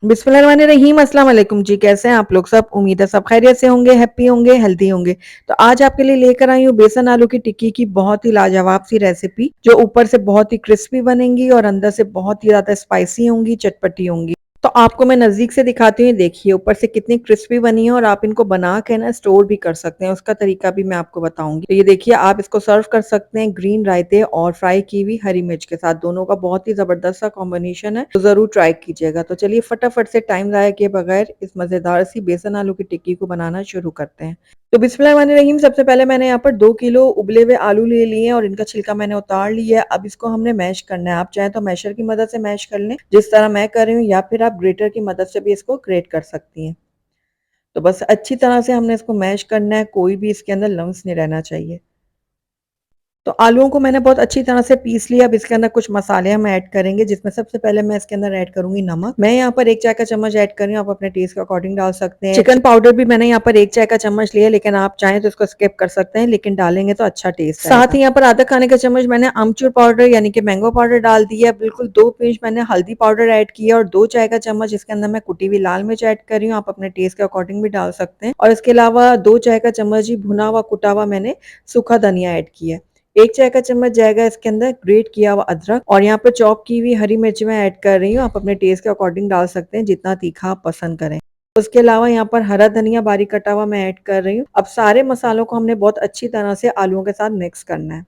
बिस्मिल्लाहिर्रहमानिर्रहीम। अस्सलाम वालेकुम जी। कैसे हैं आप लोग सब? उम्मीद है सब खैरियत से होंगे, हैप्पी होंगे, हेल्दी होंगे। तो आज आपके लिए लेकर आई हूँ बेसन आलू की टिक्की की बहुत ही लाजवाब सी रेसिपी, जो ऊपर से बहुत ही क्रिस्पी बनेंगी और अंदर से बहुत ही ज़्यादा स्पाइसी होंगी, चटपटी होंगी। तो आपको मैं नज़दीक से दिखाती हूँ, देखिए ऊपर से कितनी क्रिस्पी बनी है और आप इनको बना के ना स्टोर भी कर सकते हैं, उसका तरीका भी मैं आपको बताऊंगी। तो ये देखिए, आप इसको सर्व कर सकते हैं ग्रीन रायते और फ्राई की हुई हरी मिर्च के साथ, दोनों का बहुत ही जबरदस्त सा कॉम्बिनेशन है, तो जरूर ट्राई कीजिएगा। तो चलिए फटाफट से टाइम ज़ाया किए बगैर इस मज़ेदार सी बेसन आलू की टिक्की को बनाना शुरू करते हैं। तो बिस्मिल्लाहिर्रहमानिर्रहीम। सबसे पहले मैंने यहाँ पर 2 किलो उबले हुए आलू ले लिए हैं और इनका छिलका मैंने उतार लिया है। अब इसको हमने मैश करना है। आप चाहें तो मैशर की मदद से मैश कर लें, जिस तरह मैं कर रही हूँ, या फिर आप ग्रेटर की मदद से भी इसको ग्रेट कर सकती हैं। तो बस अच्छी तरह से हमने इसको मैश करना है, कोई भी इसके अंदर लम्स नहीं रहना चाहिए। तो आलूओं को मैंने बहुत अच्छी तरह से पीस लिया। अब इसके अंदर कुछ मसाले हम ऐड करेंगे, जिसमें सबसे पहले मैं इसके अंदर ऐड करूंगी नमक। मैं यहाँ पर 1 चाय का चम्मच ऐड कर रही हूँ, आप अपने टेस्ट के अकॉर्डिंग डाल सकते हैं। चिकन पाउडर भी मैंने यहाँ पर 1 चाय का चम्मच लिया, लेकिन आप चाहें तो इसको स्किप कर सकते हैं, लेकिन डालेंगे तो अच्छा टेस्ट आएगा। साथ ही यहाँ पर आधा खाने का चम्मच मैंने अमचूर पाउडर यानी कि मैंगो पाउडर डाल दिया। बिल्कुल 2 पिंच मैंने हल्दी पाउडर ऐड किया और 2 चाय का चम्मच इसके अंदर मैं कुटी हुई लाल मिर्च ऐड कर रही हूँ, आप अपने टेस्ट के अकॉर्डिंग भी डाल सकते हैं। और इसके अलावा 2 चाय का चम्मच ही भुना हुआ कुटा हुआ मैंने सूखा धनिया ऐड किया है। 1 चाय का चम्मच जाएगा इसके अंदर ग्रेट किया हुआ अदरक, और यहाँ पर चॉप की हुई हरी मिर्च मैं ऐड कर रही हूँ, आप अपने टेस्ट के अकॉर्डिंग डाल सकते हैं, जितना तीखा आप पसंद करें। उसके अलावा यहाँ पर हरा धनिया बारीक कटा हुआ मैं ऐड कर रही हूँ। अब सारे मसालों को हमने बहुत अच्छी तरह से आलूओं के साथ मिक्स करना है।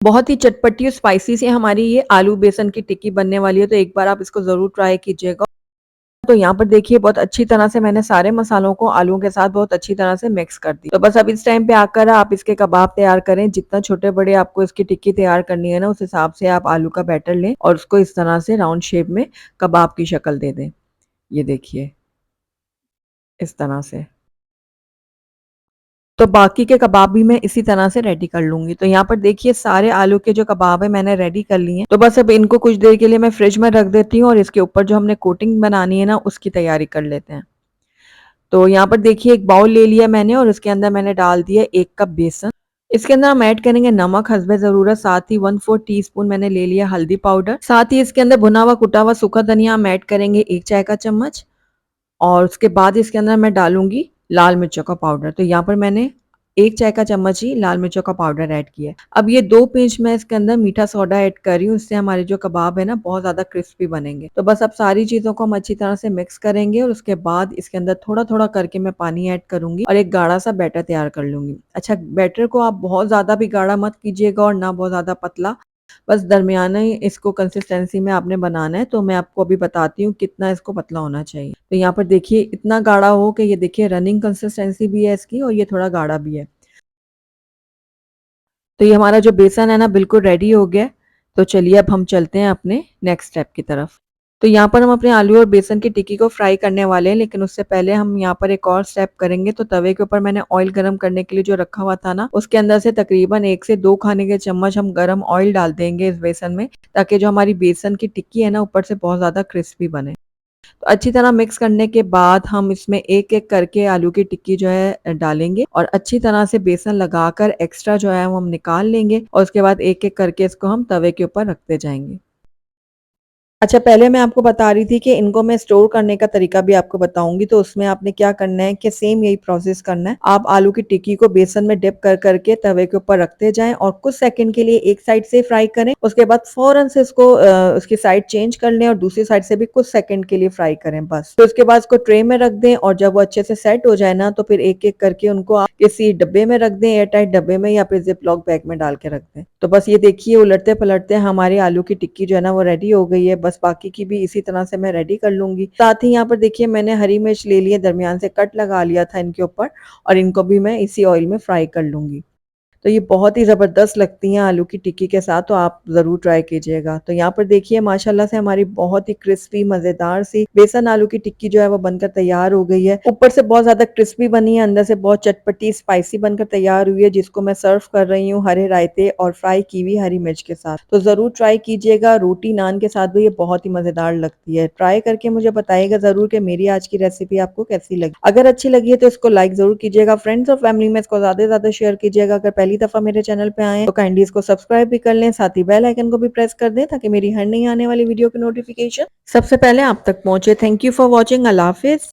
बहुत ही चटपटी और स्पाइसी सी हमारी ये आलू बेसन की टिक्की बनने वाली है, तो एक बार आप इसको जरूर ट्राई कीजिएगा। तो यहाँ पर देखिए, बहुत अच्छी तरह से मैंने सारे मसालों को आलूओं के साथ बहुत अच्छी तरह से मिक्स कर दिया। तो बस अब इस टाइम पे आकर आप इसके कबाब तैयार करें। जितना छोटे बड़े आपको इसकी टिक्की तैयार करनी है ना, उस हिसाब से आप आलू का बैटर लें और उसको इस तरह से राउंड शेप में कबाब की शक्ल दे दें। ये देखिए, इस तरह से। तो बाकी के कबाब भी मैं इसी तरह से रेडी कर लूंगी। तो यहाँ पर देखिए, सारे आलू के जो कबाब है मैंने रेडी कर लिए हैं। तो बस अब इनको कुछ देर के लिए मैं फ्रिज में रख देती हूँ और इसके ऊपर जो हमने कोटिंग बनानी है ना, उसकी तैयारी कर लेते हैं। तो यहाँ पर देखिए, एक बाउल ले लिया मैंने और उसके अंदर मैंने डाल दिया 1 कप बेसन। इसके अंदर हम ऐड करेंगे नमक हस्बे ज़रूरत, साथ ही 1/4 टीस्पून मैंने ले लिया हल्दी पाउडर। साथ ही इसके अंदर भुना हुआ कुटा हुआ सूखा धनिया हम ऐड करेंगे 1 चाय का चम्मच, और उसके बाद इसके अंदर मैं डालूंगी लाल मिर्चों का पाउडर। तो यहाँ पर मैंने 1 चाय का चम्मच ही लाल मिर्चों का पाउडर ऐड किया है। अब ये 2 पिंच मैं इसके अंदर मीठा सोडा ऐड कर रही हूँ, इससे हमारे जो कबाब है ना, बहुत ज्यादा क्रिस्पी बनेंगे। तो बस अब सारी चीजों को हम अच्छी तरह से मिक्स करेंगे और उसके बाद इसके अंदर थोड़ा थोड़ा करके मैं पानी ऐड करूंगी और एक गाढ़ा सा बैटर तैयार कर लूंगी। अच्छा, बैटर को आप बहुत ज्यादा भी गाढ़ा मत कीजिएगा और ना बहुत ज्यादा पतला, बस दरमियाना ही इसको कंसिस्टेंसी में आपने बनाना है। तो मैं आपको अभी बताती हूँ कितना इसको पतला होना चाहिए। तो यहाँ पर देखिए, इतना गाढ़ा हो कि ये देखिए रनिंग कंसिस्टेंसी भी है इसकी और ये थोड़ा गाढ़ा भी है। तो ये हमारा जो बेसन है ना, बिल्कुल रेडी हो गया है। तो चलिए अब हम चलते हैं अपने नेक्स्ट स्टेप की तरफ। तो यहाँ पर हम अपने आलू और बेसन की टिक्की को फ्राई करने वाले हैं, लेकिन उससे पहले हम यहाँ पर एक और स्टेप करेंगे। तो तवे के ऊपर मैंने ऑयल गरम करने के लिए जो रखा हुआ था ना, उसके अंदर से तकरीबन 1 से 2 खाने के चम्मच हम गरम ऑयल डाल देंगे इस बेसन में, ताकि जो हमारी बेसन की टिक्की है ना, ऊपर से बहुत ज्यादा क्रिस्पी बने। तो अच्छी तरह मिक्स करने के बाद हम इसमें एक एक करके आलू की टिक्की जो है डालेंगे और अच्छी तरह से बेसन लगाकर एक्स्ट्रा जो है वो हम निकाल लेंगे, और उसके बाद एक एक करके इसको हम तवे के ऊपर रखते जाएंगे। अच्छा, पहले मैं आपको बता रही थी कि इनको मैं स्टोर करने का तरीका भी आपको बताऊंगी। तो उसमें आपने क्या करना है कि सेम यही प्रोसेस करना है। आप आलू की टिक्की को बेसन में डिप कर करके तवे के ऊपर रखते जाएं और कुछ सेकंड के लिए एक साइड से फ्राई करें। उसके बाद फौरन से इसको उसकी साइड चेंज कर लें और दूसरी साइड से भी कुछ सेकंड के लिए फ्राई करें बस। तो उसके बाद इसको ट्रे में रख दें और जब वो अच्छे से सेट हो जाए ना, तो फिर एक एक करके उनको आप किसी डब्बे में रख दें, एयर टाइट डब्बे में, या फिर जिप लॉक बैग में डाल के रख दें। तो बस ये देखिए, उलटते पलटते हमारी आलू की टिक्की जो है ना, वो रेडी हो गई है। बस बाकी की भी इसी तरह से मैं रेडी कर लूंगी। साथ ही यहाँ पर देखिए, मैंने हरी मिर्च ले ली है, दरमियान से कट लगा लिया था इनके ऊपर, और इनको भी मैं इसी ऑयल में फ्राई कर लूंगी। तो ये बहुत ही ज़बरदस्त लगती हैं आलू की टिक्की के साथ, तो आप ज़रूर ट्राई कीजिएगा। तो यहाँ पर देखिए, माशाल्लाह से हमारी बहुत ही क्रिस्पी मज़ेदार सी बेसन आलू की टिक्की जो है वो बनकर तैयार हो गई है। ऊपर से बहुत ज़्यादा क्रिस्पी बनी है, अंदर से बहुत चटपटी स्पाइसी बनकर तैयार हुई है, जिसको मैं सर्व कर रही हूँ हरे रायते और फ्राई की हुई हरी मिर्च के साथ। तो ज़रूर ट्राई कीजिएगा, रोटी नान के साथ भी ये बहुत ही मज़ेदार लगती है। ट्राई करके मुझे बताइएगा ज़रूर कि मेरी आज की रेसिपी आपको कैसी लगी। अगर अच्छी लगी है तो इसको लाइक ज़रूर कीजिएगा, फ्रेंड्स और फैमिली में इसको ज़्यादा से ज़्यादा शेयर कीजिएगा। अगर पहली दफा मेरे चैनल पे आए हैं तो काइंडली इसको सब्सक्राइब भी कर लें, साथ ही बेल आइकन को भी प्रेस कर दें ताकि मेरी हर नई आने वाली वीडियो की नोटिफिकेशन सबसे पहले आप तक पहुंचे। Thank you for watching. Allah Hafiz.